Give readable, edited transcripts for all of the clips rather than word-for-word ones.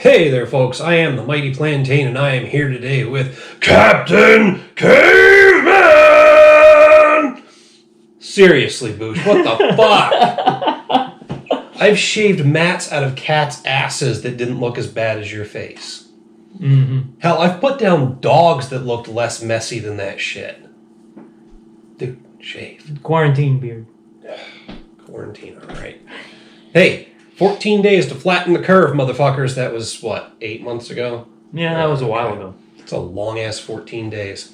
Hey there, folks. I am the Mighty Plantain, and I am here today with Captain Caveman! Seriously, Bouch, what the fuck? I've shaved mats out of cats' asses that didn't look as bad as your face. Mm-hmm. Hell, I've put down dogs that looked less messy than that shit. Dude, shave. Quarantine beard. Quarantine, alright. Hey, 14 days to flatten the curve, motherfuckers. That was, what, 8 months ago? Yeah, that was a while ago. It's a long-ass 14 days.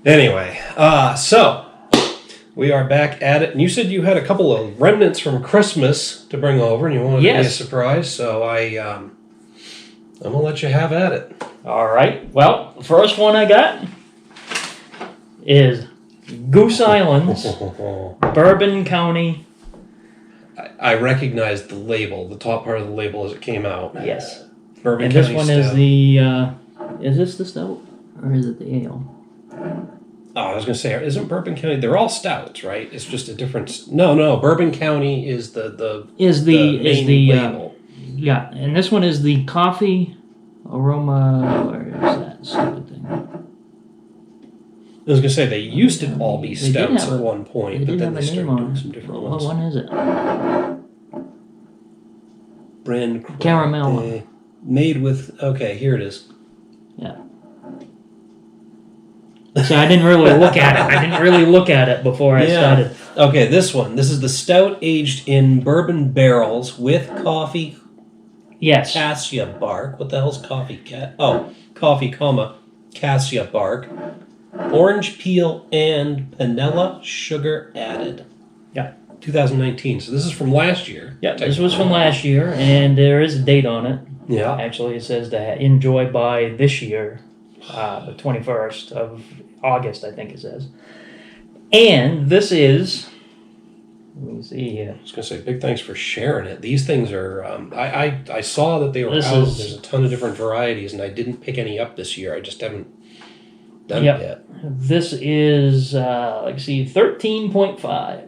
Anyway, so we are back at it. And you said you had a couple of remnants from Christmas to bring over, and you wanted to be a surprise, so I'm going to let you have at it. All right. Well, the first one I got is Goose Island's Bourbon County. I recognize the label, the top part of the label as it came out. Yes. Bourbon and County this one stout. is the, is this the stout? Or is it the ale? Oh, I was going to say, isn't Bourbon County, they're all stouts, right? It's just a different, no, Bourbon County is the main label. Yeah, and this one is the coffee aroma, where is that stupid thing? I was going to say, they used to all be stouts at one point, but then they started doing some different ones. What one is it? Brand Caramella Ale. Made with, okay, here it is. Yeah. So I didn't really look at it before I started. Okay, this is the stout aged in bourbon barrels with coffee. Yes. Cassia bark. What the hell's coffee? Coffee, cassia bark. Orange peel and panela sugar added. Yeah. 2019. So this is from last year. Yeah, this was from last year, and there is a date on it. Yeah. Actually, it says to enjoy by this year, the 21st of August, I think it says. And this is, let me see here. I was going to say, big thanks for sharing it. These things are, I saw that they were out. There's a ton of different varieties, and I didn't pick any up this year. I just haven't done it yet. This is, 13.5.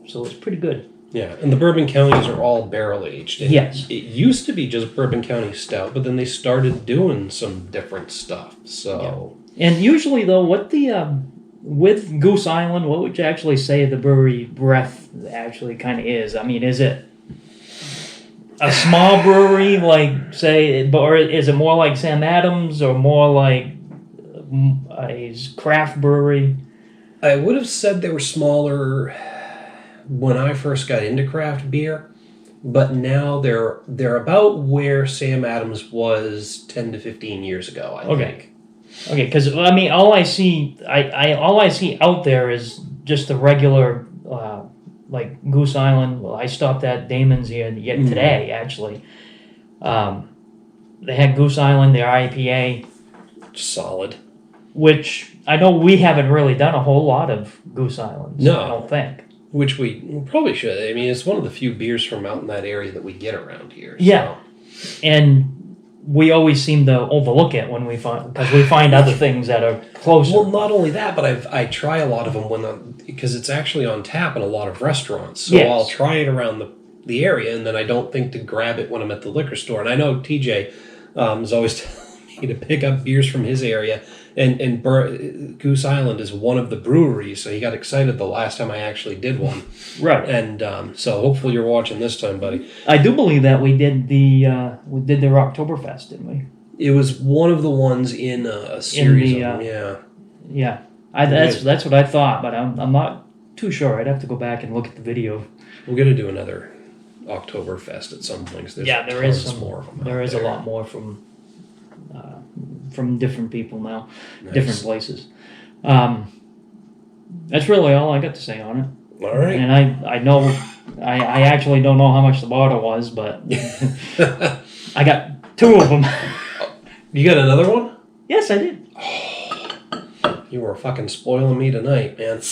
So it's pretty good. Yeah, and the Bourbon Counties are all barrel aged. Yes. It used to be just Bourbon County stout, but then they started doing some different stuff. So. Yeah. And usually, though, what the with Goose Island, what would you actually say the brewery breath actually kind of is? I mean, is it a small brewery, like, say, or is it more like Sam Adams, or more like a craft brewery? I would have said they were smaller when I first got into craft beer, but now they're about where Sam Adams was 10 to 15 years ago, I think. Okay, because I mean, all I see out there is just the regular, like Goose Island. Well, I stopped at Damon's here today, actually. They had Goose Island, their IPA, solid. Which I know we haven't really done a whole lot of Goose Islands. No, I don't think. Which we probably should. I mean, it's one of the few beers from out in that area that we get around here. Yeah, and we always seem to overlook it when we find other things that are closer. Well, not only that, but I try a lot of them because it's actually on tap in a lot of restaurants. So I'll try it around the area, and then I don't think to grab it when I'm at the liquor store. And I know TJ is always telling me to pick up beers from his area. And Goose Island is one of the breweries, so he got excited the last time I actually did one. Right. And so hopefully you're watching this time, buddy. I do believe that we did their Oktoberfest, didn't we? It was one of the ones in a series of them, yeah. Yeah. That's what I thought, but I'm not too sure. I'd have to go back and look at the video. We're going to do another Oktoberfest at some point. There is more of them. There is a lot more from different people now, different places. That's really all I got to say on it. All right. And I know, I actually don't know how much the bottle was, but I got 2 of them. You got another one? Yes, I did. Oh, you were fucking spoiling me tonight, man.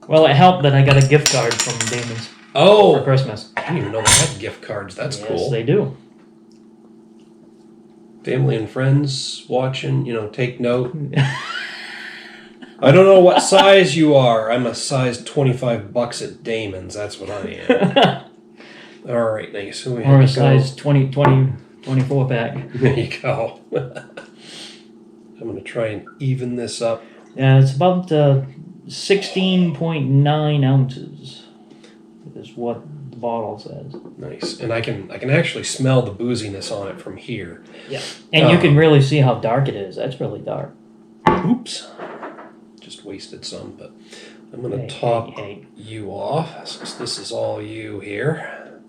Well, it helped that I got a gift card from Damon's for Christmas. I didn't even know they had gift cards. That's cool. Yes, they do. Family and friends watching, take note. I don't know what size you are. I'm a size $25 at Damon's. That's what I am. All right, nice. So we Or have a to size 24 pack. There you go. I'm going to try and even this up. Yeah, it's about 16.9 ounces is what the bottle says. Nice. And I can actually smell the booziness on it from here. Yeah. And you can really see how dark it is. That's really dark. Oops. Just wasted some, but I'm going to top you off since this is all you here.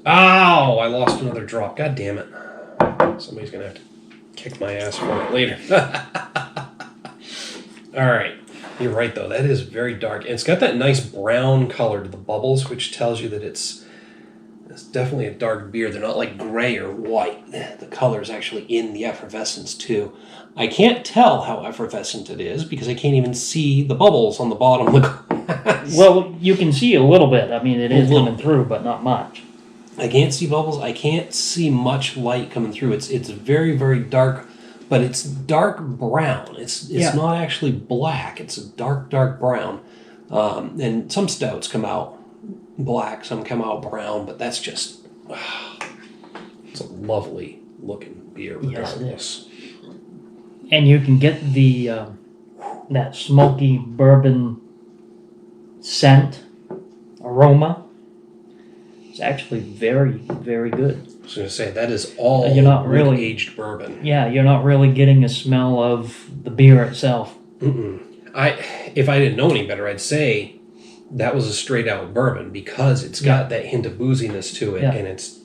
Ow! I lost another drop. God damn it. Somebody's going to have to kick my ass for it later. All right. You're right, though. That is very dark. And it's got that nice brown color to the bubbles, which tells you that it's definitely a dark beer. They're not like gray or white. The color is actually in the effervescence, too. I can't tell how effervescent it is because I can't even see the bubbles on the bottom of the glass. Well, you can see a little bit. I mean, it is coming through, but not much. I can't see bubbles. I can't see much light coming through. It's very, very dark, but it's dark brown. It's not actually black. It's a dark, dark brown. And some stouts come out black, some come out brown, but that's just... it's a lovely looking beer regardless. Yes, it is. And you can get the that smoky bourbon scent, aroma. It's actually very, very good. I was going to say, that is all you're not really aged bourbon. Yeah, you're not really getting a smell of the beer itself. If I didn't know any better, I'd say that was a straight out bourbon because it's got that hint of booziness to it, and it's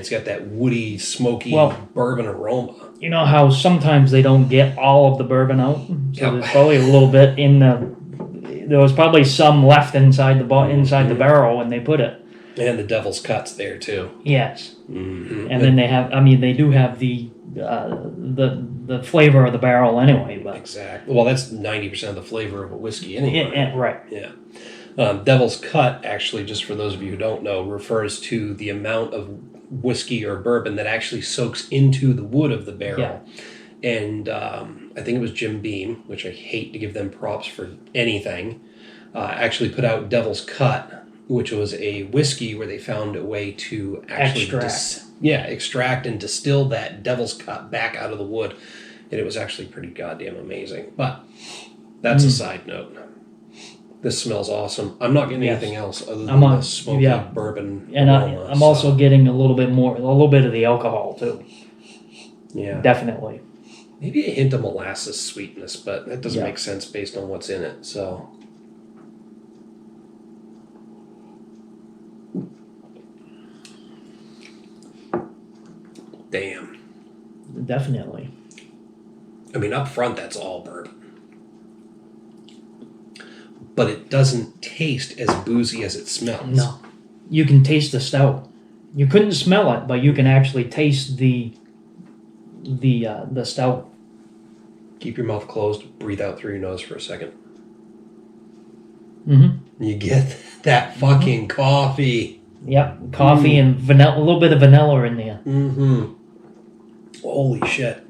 got that woody, smoky bourbon aroma. You know how sometimes they don't get all of the bourbon out, so there's probably a little bit in the. There was probably some left inside the the barrel when they put it. And the devil's cut's there too. Yes, and then they have. I mean, they do have the flavor of the barrel anyway. But exactly. Well, that's 90% of the flavor of a whiskey anyway. Right. Yeah. Devil's cut, actually, just for those of you who don't know, refers to the amount of whiskey or bourbon that actually soaks into the wood of the barrel. Yeah. And I think it was Jim Beam, which I hate to give them props for anything, actually put out Devil's Cut, which was a whiskey where they found a way to actually extract and distill that Devil's Cut back out of the wood. And it was actually pretty goddamn amazing. But that's a side note. This smells awesome. I'm not getting anything else other than the smoky bourbon. And aroma, I'm also getting a little bit of the alcohol too. Yeah. Definitely. Maybe a hint of molasses sweetness, but that doesn't make sense based on what's in it. So. Damn. Definitely. I mean, up front, that's all bourbon. But it doesn't taste as boozy as it smells. No. You can taste the stout. You couldn't smell it, but you can actually taste the stout. Keep your mouth closed. Breathe out through your nose for a second. Mm-hmm. You get that fucking coffee. Yep, coffee and vanilla, a little bit of vanilla in there. Mm-hmm. Holy shit.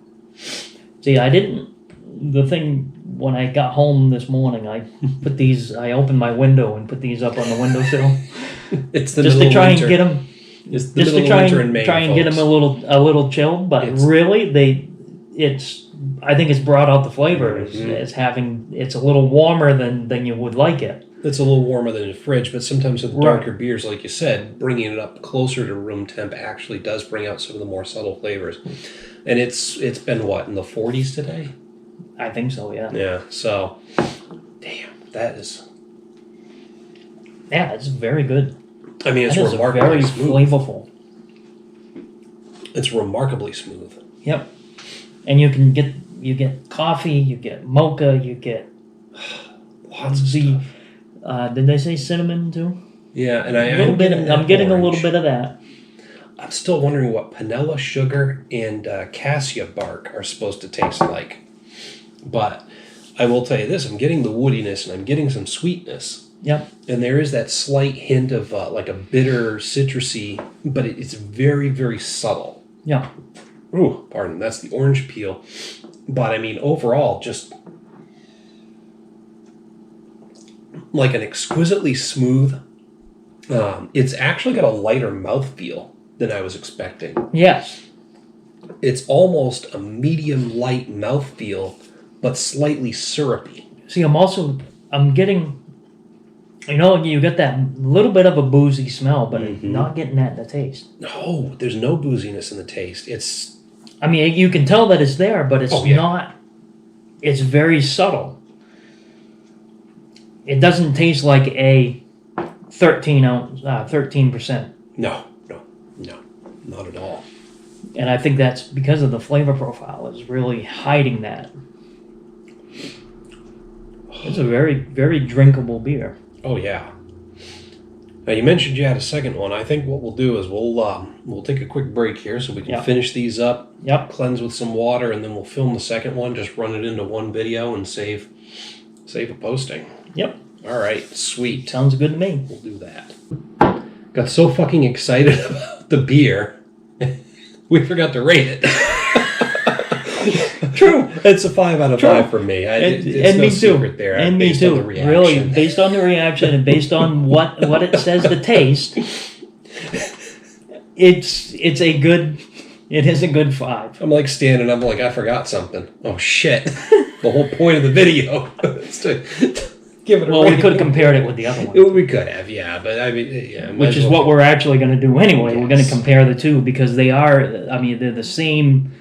See, the thing, when I got home this morning, I opened my window and put these up on the windowsill. It's the just middle to try of winter. And get them, it's the just to try and May, try and get them a little chilled, but I think it's brought out the flavor. It's a little warmer than you would like it. It's a little warmer than the fridge, but sometimes with darker beers, like you said, bringing it up closer to room temp actually does bring out some of the more subtle flavors. And it's been, what, in the 40s today? I think so, yeah. Yeah, so, damn, that is... Yeah, it's very good. I mean, it's remarkably smooth. Very flavorful. It's remarkably smooth. Yep. And you get coffee, you get mocha, you get... Lots of stuff. Did they say cinnamon too? Yeah, and I'm getting a little bit of that. I'm still wondering what panela sugar and cassia bark are supposed to taste like. But I will tell you this, I'm getting the woodiness and I'm getting some sweetness. Yep. And there is that slight hint of like a bitter citrusy, but it's very, very subtle. Yeah. Ooh, pardon, that's the orange peel. But I mean, overall, just... like an exquisitely smooth, It's actually got a lighter mouthfeel than I was expecting. Yes. It's almost a medium light mouthfeel, but slightly syrupy. See, I'm getting, you get that little bit of a boozy smell, but I'm not getting that in the taste. No, there's no booziness in the taste. You can tell that it's there, but it's not, it's very subtle. It doesn't taste like a 13%. No, not at all. And I think that's because of the flavor profile is really hiding that. It's a very, very drinkable beer. Oh, yeah. Now, you mentioned you had a second one. I think what we'll do is we'll take a quick break here so we can finish these up, cleanse with some water, and then we'll film the second one, just run it into one video and save a posting. Yep. All right, sweet. Sounds good to me. We'll do that. Got so fucking excited about the beer, we forgot to rate it. True. It's a 5 out of 5 for me. It's no secret there. And me too. Really, based on the reaction and based on what it says to taste, it is a good 5. I'm like standing up like I forgot something. Oh shit. The whole point of the video is to give it a rating. We could have compared it with the other one. We could have, yeah. But I mean, yeah. Which is what we're actually going to do anyway. Yes. We're going to compare the two because they're the same.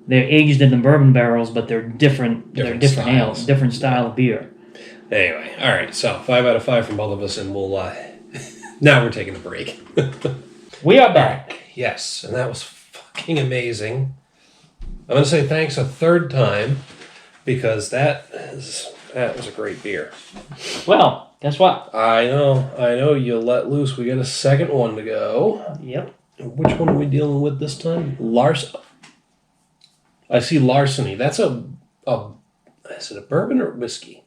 They're aged in the bourbon barrels, but they're different. They're different ales, different style of beer. Anyway, all right. So 5 out of 5 from both of us, and we'll now we're taking a break. We are back. Yes, and that was fucking amazing. I'm going to say thanks a third time because that was a great beer. Well, guess what? I know. You let loose. We got a second one to go. Yep. Which one are we dealing with this time? I see Larceny. That's is it a bourbon or whiskey?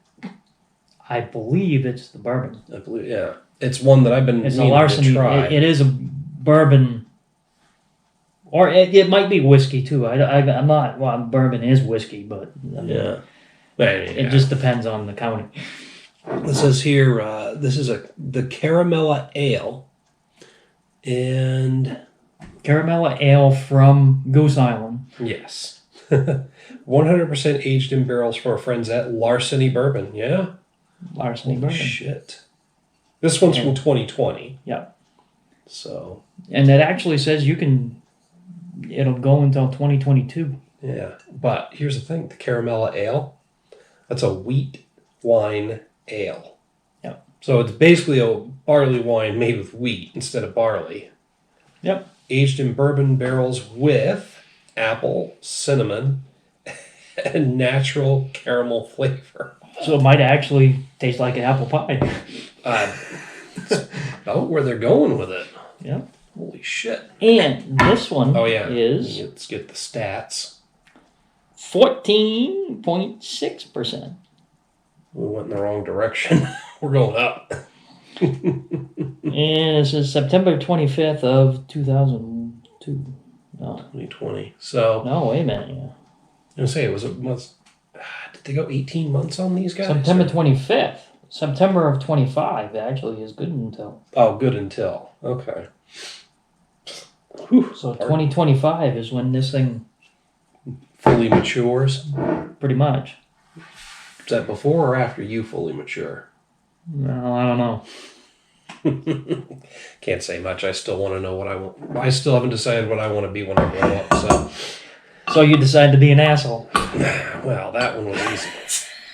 I believe it's the bourbon. I believe, yeah. It's one that I've been meaning a Larceny. To try. It is a bourbon, or it might be whiskey too. I'm not. Well, bourbon is whiskey, but yeah. It just depends on the county. It says here, this is the Caramella Ale, and Caramella Ale from Goose Island. Yes. 100% aged in barrels for our friends at Larceny Bourbon. Yeah? Larceny Bourbon. Shit. This one's from 2020. Yeah. So. And it actually says it'll go until 2022. Yeah. But here's the thing. The Caramella Ale, that's a wheat wine ale. Yeah. So it's basically a barley wine made with wheat instead of barley. Yep. Aged in bourbon barrels with apple, cinnamon, and natural caramel flavor. So it might actually taste like an apple pie. That's about where they're going with it. Yeah. Holy shit. And this one is... Let's get the stats. 14.6%. We went in the wrong direction. We're going up. And this is September 25th of 2002. No. 2020. So. No, wait a minute. Yeah. I was going to say, did they go 18 months on these guys? September 25th. September of 25 actually is good until. Oh, good until. Okay. Whew, so 2025 is when this thing fully matures? Pretty much. Is that before or after you fully mature? Well, I don't know. Can't say much. I still want to know what I want. I still haven't decided what I want to be when I grow up. So you decided to be an asshole. Well, that one was easy.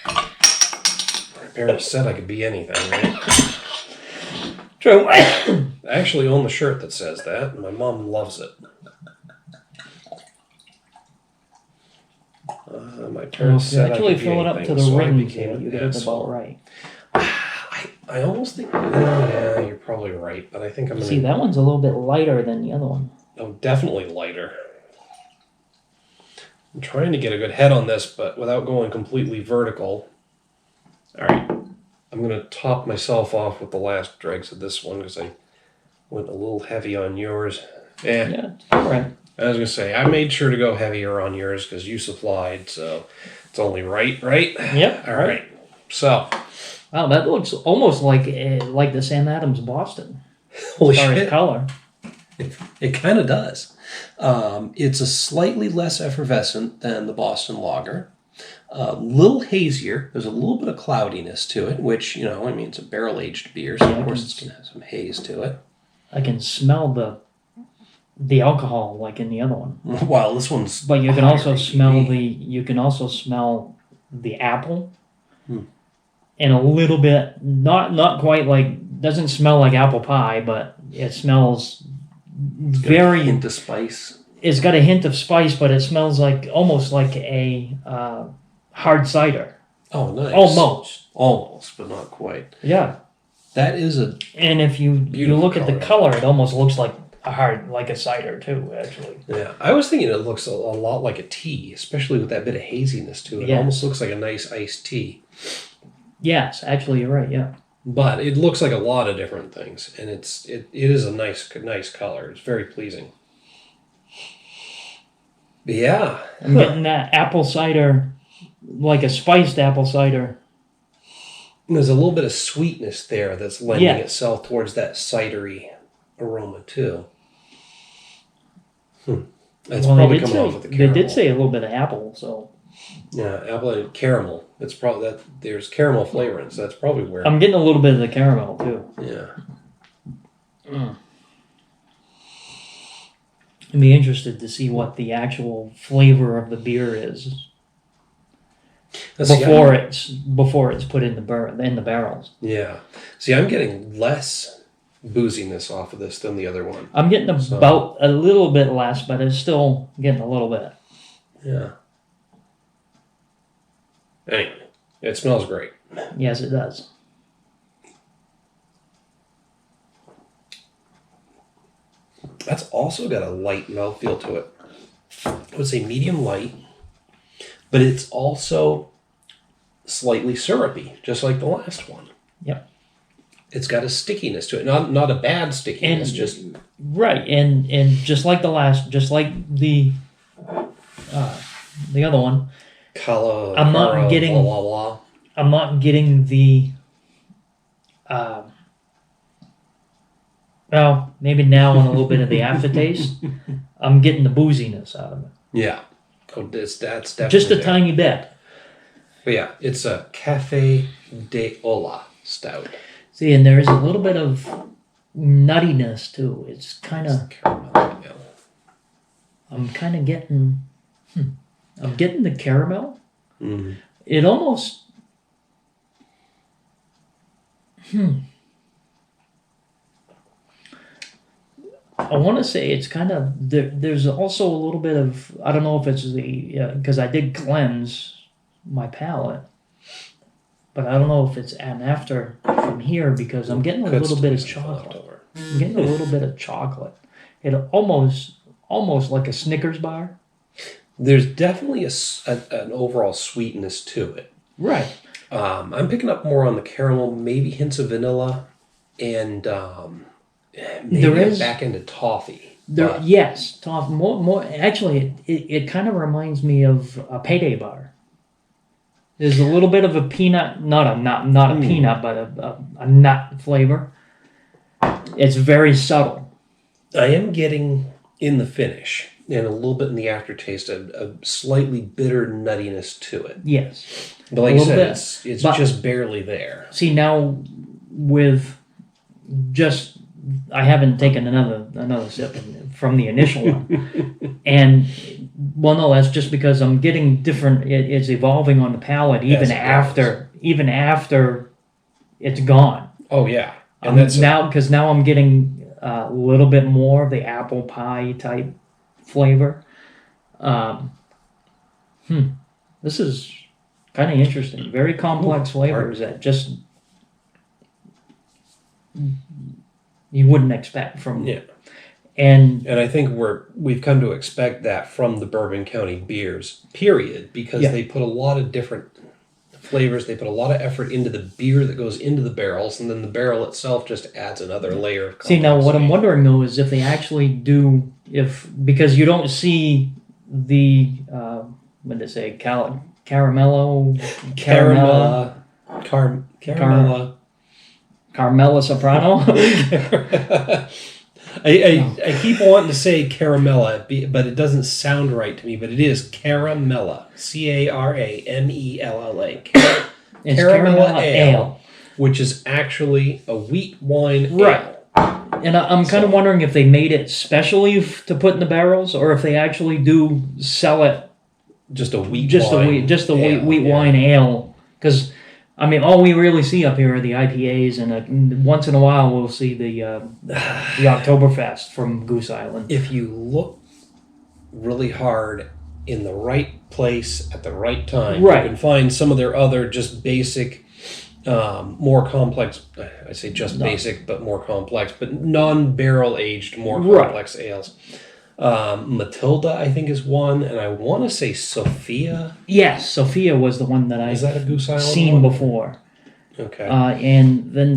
My parents said I could be anything, right? True. I actually own the shirt that says that, and my mom loves it. My parents said I could be fill it up to the rim. You get it about right. I almost think, yeah, you're probably right, but I think I'm going to... See, that one's a little bit lighter than the other one. Oh, definitely lighter. I'm trying to get a good head on this, but without going completely vertical. All right. I'm going to top myself off with the last dregs of this one because I went a little heavy on yours. Yeah, all right. I was going to say, I made sure to go heavier on yours because you supplied, so it's only right? Yep. All right. So... Wow, that looks almost like the Sam Adams Boston. Holy as far as shit. color. It kind of does. It's a slightly less effervescent than the Boston Lager. A little hazier. There's a little bit of cloudiness to it, which, it's a barrel-aged beer, so of course it's going to have some haze to it. I can smell the alcohol like in the other one. Well, this one's... But you can also smell the apple. And a little bit, not quite like, doesn't smell like apple pie, but it smells very... Got a hint of spice. It's got a hint of spice, but it smells like almost like a hard cider. Oh, nice. Almost, but not quite. Yeah. That is a And if you look at the color. color, it almost looks like a cider too, actually. Yeah, I was thinking it looks a lot like a tea, especially with that bit of haziness to it. Yes. It almost looks like a nice iced tea. Yes, actually, you're right. Yeah. But it looks like a lot of different things, and it is a nice color. It's very pleasing. But yeah, I'm getting that apple cider, like a spiced apple cider. There's a little bit of sweetness there that's lending Yeah. itself towards that cidery aroma too. That's probably coming off with the caramel. They did say a little bit of apple, so Yeah, apple and caramel. It's probably that there's caramel flavor in it, so that's probably where. I'm getting a little bit of the caramel too. Yeah. I'd be interested to see what the actual flavor of the beer is before it's put in the barrels. Yeah. See, I'm getting less booziness off of this than the other one. I'm getting about a little bit less, but it's still getting a little bit. Yeah. Anyway, it smells great. Yes, it does. That's also got a light mouthfeel to it. I would say medium light, but it's also slightly syrupy, just like the last one. Yep. It's got a stickiness to it, not a bad stickiness, just right. And just like the other one, I'm not getting blah, blah, blah. I'm not getting the well, maybe now and a little bit of the aftertaste. I'm getting the booziness out of it. Yeah. Oh, that's definitely just a there. tiny bit. But yeah, it's a Cafe De Olla stout. See, and there is a little bit of nuttiness too. It's kind of Caramella Ale. I'm kind of getting I'm getting the caramel. Mm. It almost I want to say it's kind of there's also a little bit of, I don't know if it's because I did cleanse my palate, but I don't know if it's an after from here because I'm getting a little bit of chocolate. I'm getting a little bit of chocolate. It almost like a Snickers bar. There's definitely an overall sweetness to it. Right. I'm picking up more on the caramel, maybe hints of vanilla, and maybe There is back into toffee. Yes, toffee. More. Actually, it kind of reminds me of a payday bar. There's a little bit of a peanut, not a peanut, but a nut flavor. It's very subtle. I am getting in the finish and a little bit in the aftertaste a slightly bitter nuttiness to it. Yes. But like you said, it's just barely there. See, now with just I haven't taken another sip from the initial one, and well, no, that's just because I'm getting different. It's evolving on the palate even after it's gone. Oh yeah, and that's now I'm getting a little bit more of the apple pie type flavor. This is kind of interesting. Very complex flavors that just you wouldn't expect from. Yeah. And I think we've come to expect that from the Bourbon County beers, period, because they put a lot of different flavors. They put a lot of effort into the beer that goes into the barrels, and then the barrel itself just adds another layer of complexity. See, now what I'm wondering though is if they actually do, because you don't see the what did I say, Caramella. Caramella Soprano. I keep wanting to say Caramella, but it doesn't sound right to me. But it is Caramella, Caramella. It's Caramella Ale, which is actually a wheat wine right? ale. And I'm kind of wondering if they made it specially to put in the barrels, or if they actually do sell it just a wheat wine ale. Because I mean, all we really see up here are the IPAs, and once in a while we'll see the Oktoberfest from Goose Island. If you look really hard in the right place at the right time, right. You can find some of their other just basic, more complex. I say just basic, but more complex, but non-barrel aged, more complex ales. Matilda, I think, is one, and I want to say Sophia. Yes, Sophia was the one that I've seen before. Okay. And then,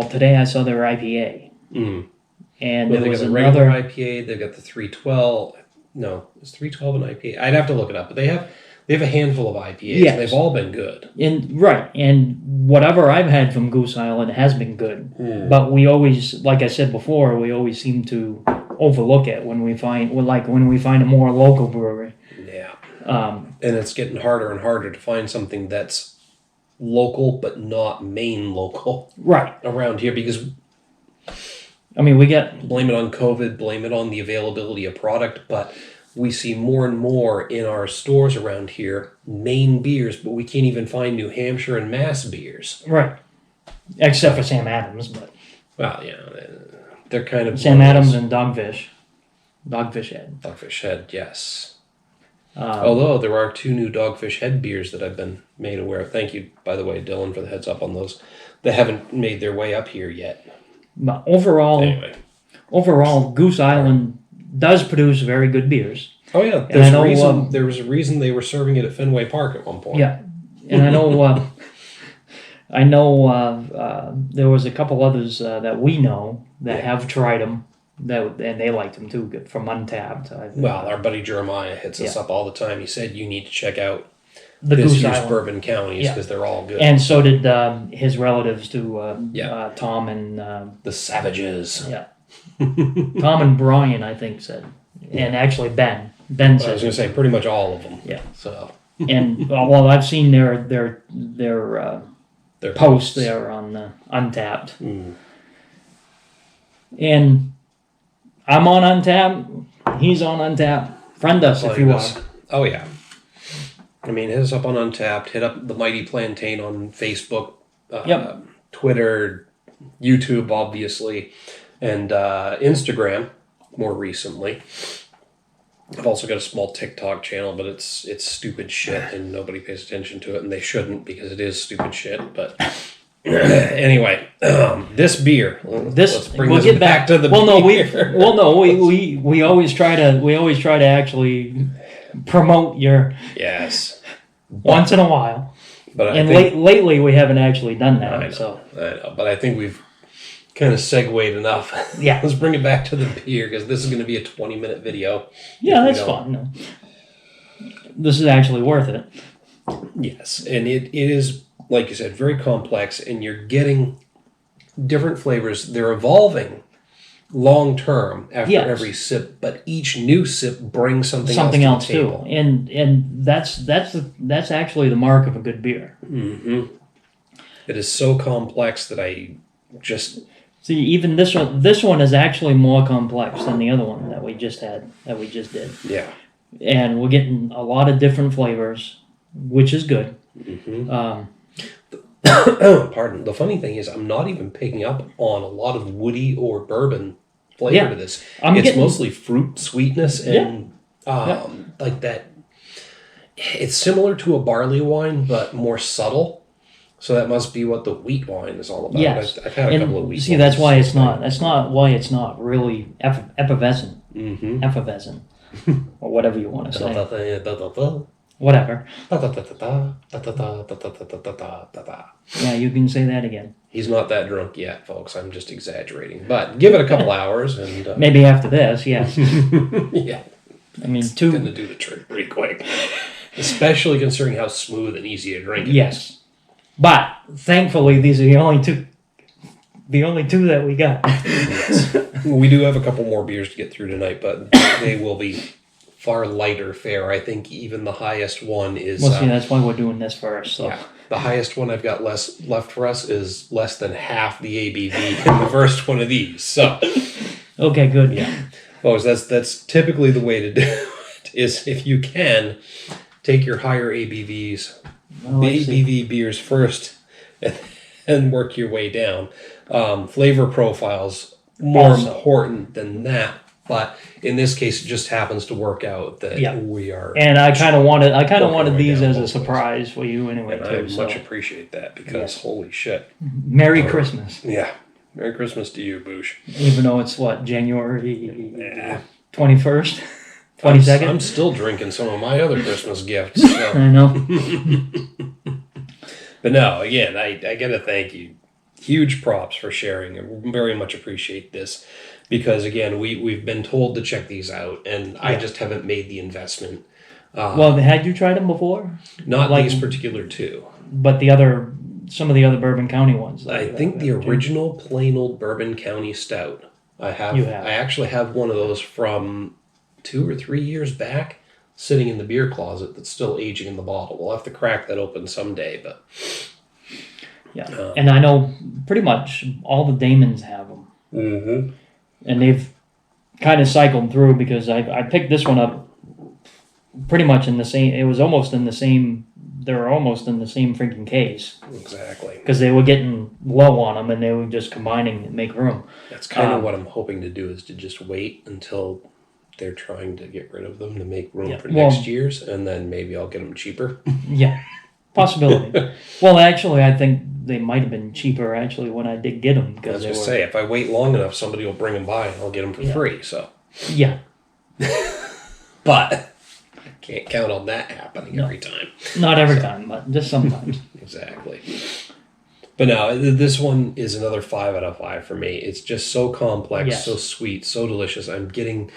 today I saw their IPA. And there was another IPA. They've got the 312. No, it's 312 an IPA. I'd have to look it up, but they have a handful of IPAs. Yes. And they've all been good. And whatever I've had from Goose Island has been good. But we always, like I said before, we always seem to overlook it when we find a more local brewery. Yeah. And it's getting harder and harder to find something that's local but not main local. Right. Around here, because I mean, we get blame it on COVID, blame it on the availability of product, but we see more and more in our stores around here Maine beers, but we can't even find New Hampshire and Mass beers. Right. Except for Sam Adams, but well, yeah, they're kind of Sam Adams and Dogfish Head. Dogfish Head, yes. Although there are 2 new Dogfish Head beers that I've been made aware of. Thank you, by the way, Dylan, for the heads up on those. They haven't made their way up here yet. But overall, Goose Island does produce very good beers. Oh yeah, there was a reason they were serving it at Fenway Park at one point. Yeah, and I know there was a couple others that we know that have tried them. And they liked them too, from Untapped. Well, our buddy Jeremiah hits us up all the time. He said you need to check out the this Goose year's Island. Bourbon Counties because they're all good. And so did his relatives to Tom and the Savages. Yeah, Tom and Brian, I think, said, and actually Ben. Ben said. I was going to say pretty much all of them. Yeah. So. And I've seen their post there on Untapped. And I'm on Untapped. He's on Untapped. Friend us if you want. Oh, yeah. I mean, hit us up on Untapped. Hit up the Mighty Plantain on Facebook, Twitter, YouTube, obviously, and Instagram more recently. I've also got a small TikTok channel, but it's stupid shit, and nobody pays attention to it, and they shouldn't because it is stupid shit. But anyway, this beer. Let's bring this back to the beer. We always try to actually promote your once in a while. But lately we haven't actually done that. I know, but I think we've kind of segued enough. Yeah, let's bring it back to the beer because this is going to be a 20-minute video. Yeah, that's fun. No. This is actually worth it. Yes, and it is, like you said, very complex, and you're getting different flavors. They're evolving long term after every sip, but each new sip brings something else to the table. Too. And that's actually the mark of a good beer. Mm-hmm. It is so complex that I just see. Even this one is actually more complex than the other one that we just did. Yeah, and we're getting a lot of different flavors, which is good. Mm-hmm. Pardon. The funny thing is, I'm not even picking up on a lot of woody or bourbon flavor to this. It's mostly fruit sweetness and like that. It's similar to a barley wine, but more subtle. So that must be what the wheat wine is all about. Yes. I've had a couple of wheat. See, that's why it's not. That's not why it's not really effervescent. Mm-hmm. Effervescent, or whatever you want to say. Whatever. Yeah, you can say that again. He's not that drunk yet, folks. I'm just exaggerating. But give it a couple hours and maybe after this, yes. Yeah. I mean, it's going to do the trick pretty quick. Especially considering how smooth and easy to drink it is. Yes. But thankfully, these are the only the only two that we got. Yes. We do have a couple more beers to get through tonight, but they will be far lighter fare. I think even the highest one is... Well, see, that's why we're doing this first. So. Yeah. The highest one I've got left for us is less than half the ABV in the first one of these. So... Okay, good. Yeah. Well, that's typically the way to do it, is if you can, take your higher ABVs, ABV beers first, and work your way down. Flavor profiles more important than that, but in this case, it just happens to work out that we are. And I kind of wanted these as a surprise for you anyway. And I much appreciate that because holy shit! Merry Christmas. Yeah, Merry Christmas to you, Bouch. Even though it's January 21st, 22nd. I'm still drinking some of my other Christmas gifts. So. I know. But no, again, I got to thank you. Huge props for sharing. I very much appreciate this because, again, we've been told to check these out, and I just haven't made the investment. Well, had you tried them before? Not these particular two. But some of the other Bourbon County ones. I think the original plain old Bourbon County Stout. I actually have one of those from 2 or 3 years back, sitting in the beer closet that's still aging in the bottle. We'll have to crack that open someday, but... Yeah, and I know pretty much all the Damons have them. Mm-hmm. And they've kind of cycled through because I picked this one up pretty much in the same... It was almost in the same... They were almost in the same freaking case. Exactly. Because they were getting low on them and they were just combining to make room. That's kind of what I'm hoping to do, is to just wait until they're trying to get rid of them to make room for next year's, and then maybe I'll get them cheaper. Yeah, possibility. Well, actually, I think they might have been cheaper actually when I did get them. I was going to say, if I wait long enough, somebody will bring them by and I'll get them for free. So yeah. But I can't count on that happening every time. Not every time, but just sometimes. Exactly. But no, this one is another 5 out of 5 for me. It's just so complex, so sweet, so delicious. I'm getting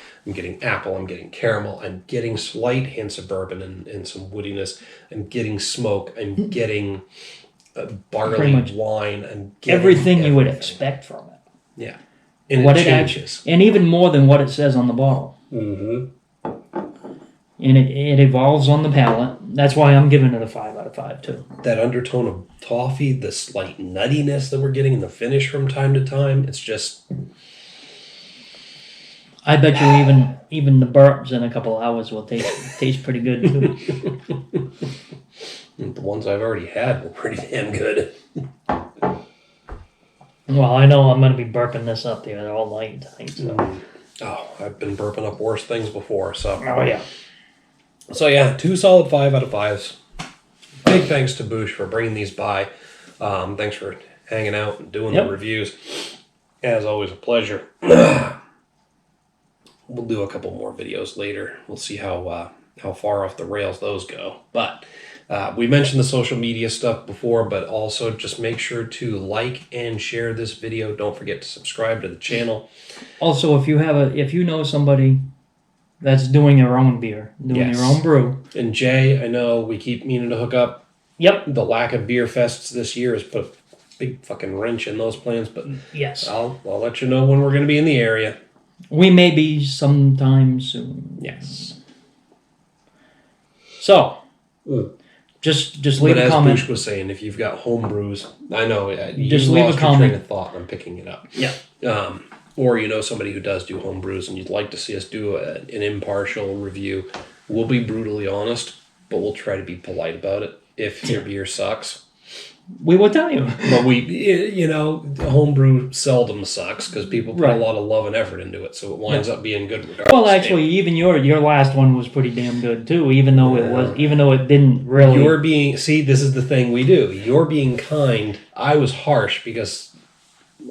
apple, I'm getting caramel, I'm getting slight hints of bourbon and some woodiness. I'm getting smoke, I'm getting barley wine, I'm getting everything you would expect from it. Yeah, and it changes, and even more than what it says on the bottle. Mm-hmm. And it evolves on the palate. That's why I'm giving it a 5 out of 5 too. That undertone of toffee, the slight nuttiness that we're getting in the finish from time to time, it's just... I bet you even the burps in a couple hours will taste pretty good too. The ones I've already had were pretty damn good. Well, I know I'm going to be burping this up there all night. I think so. Oh, I've been burping up worse things before, so... Oh, yeah. So yeah, 2 solid 5 out of 5s. Big thanks to Bouch for bringing these by. Thanks for hanging out and doing the reviews. As always, a pleasure. We'll do a couple more videos later. We'll see how far off the rails those go. But we mentioned the social media stuff before, but also just make sure to like and share this video. Don't forget to subscribe to the channel. Also, if you know somebody that's doing their own beer, doing their own brew. And Jay, I know we keep meaning to hook up. Yep. The lack of beer fests this year has put a big fucking wrench in those plans, but yes, I'll let you know when we're going to be in the area. We may be sometime soon. Yes. So, just leave a comment. As Bouch was saying, if you've got home brews, I know you just leave lost a comment. Your train of thought, and I'm picking it up. Yeah. Or you know somebody who does do home brews and you'd like to see us do an impartial review, we'll be brutally honest, but we'll try to be polite about it. If your beer sucks, we will tell you. But home brew seldom sucks because people put a lot of love and effort into it, so it winds up being good regardless. Well, actually, even your last one was pretty damn good too, even though it didn't really. This is the thing we do. You're being kind. I was harsh because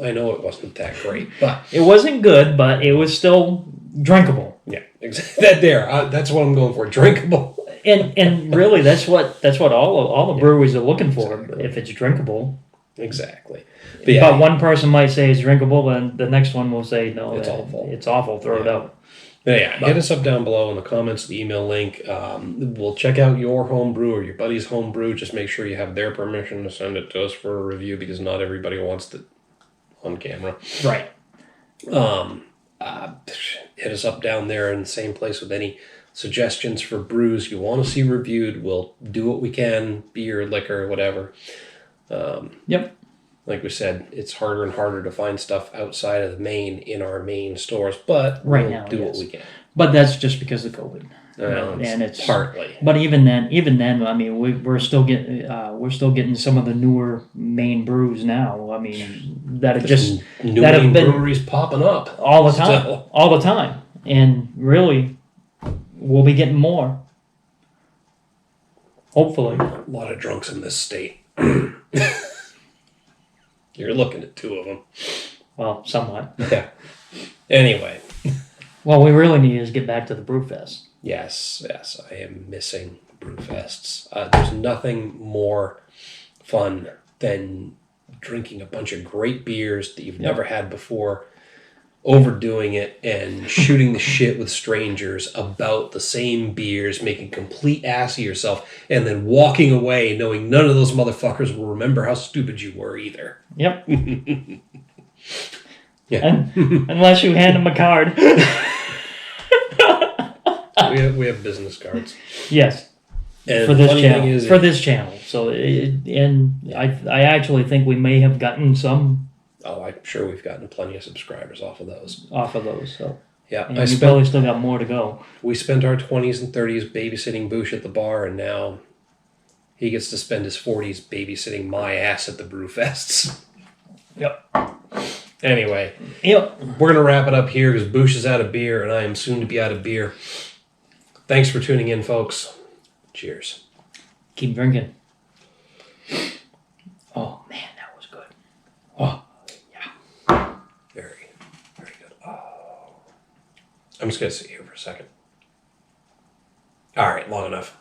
I know it wasn't that great, but it wasn't good, but it was still drinkable. Yeah, exactly. That's what I'm going for. Drinkable. And really, that's what all the breweries are looking for. Exactly. If it's drinkable. Exactly. But one person might say it's drinkable, and the next one will say no, it's awful. It's awful. Throw it out. But hit us up down below in the comments, the email link. We'll check out your home brew or your buddy's home brew. Just make sure you have their permission to send it to us for a review because not everybody wants to on camera. Right. Hit us up down there in the same place with any suggestions for brews you want to see reviewed. We'll do what we can, beer, liquor, whatever. Yep. Like we said, it's harder and harder to find stuff outside of the main in our main stores, but Right we'll now, do what yes. we can. But that's just because of COVID. And it's partly. But even then, I mean, we're still getting some of the newer main brews now. I mean, that have just new that main have been breweries popping up all the time, still. all the time, and really, we'll be getting more. Hopefully, A lot of drunks in this state. You're looking at two of them. well, somewhat. Yeah. Anyway. What we really need is get back to the Brewfest. Yes, I am missing Brewfests. There's nothing more fun than drinking a bunch of great beers that you've never had before, overdoing it, and shooting the shit with strangers about the same beers, making complete ass of yourself, and then walking away knowing none of those motherfuckers will remember how stupid you were either. Yep. Yeah. Unless you hand them a card. We have business cards. Yes. And for this funny channel. thing is, For this channel. So, I actually think we may have gotten some oh, I'm sure we've gotten plenty of subscribers off of those. So, Yeah, and you probably still got more to go. We spent our 20s and 30s babysitting Bouch at the bar, and now he gets to spend his 40s babysitting my ass at the Brewfests. Yep. Anyway, Yep. we're going to wrap it up here because Bouch is out of beer, and I am soon to be out of beer. Thanks for tuning in, folks. Cheers. Keep drinking. Oh, man, that was good. Oh, yeah. Very, very good. Oh. I'm just going to sit here for a second. All right, long enough.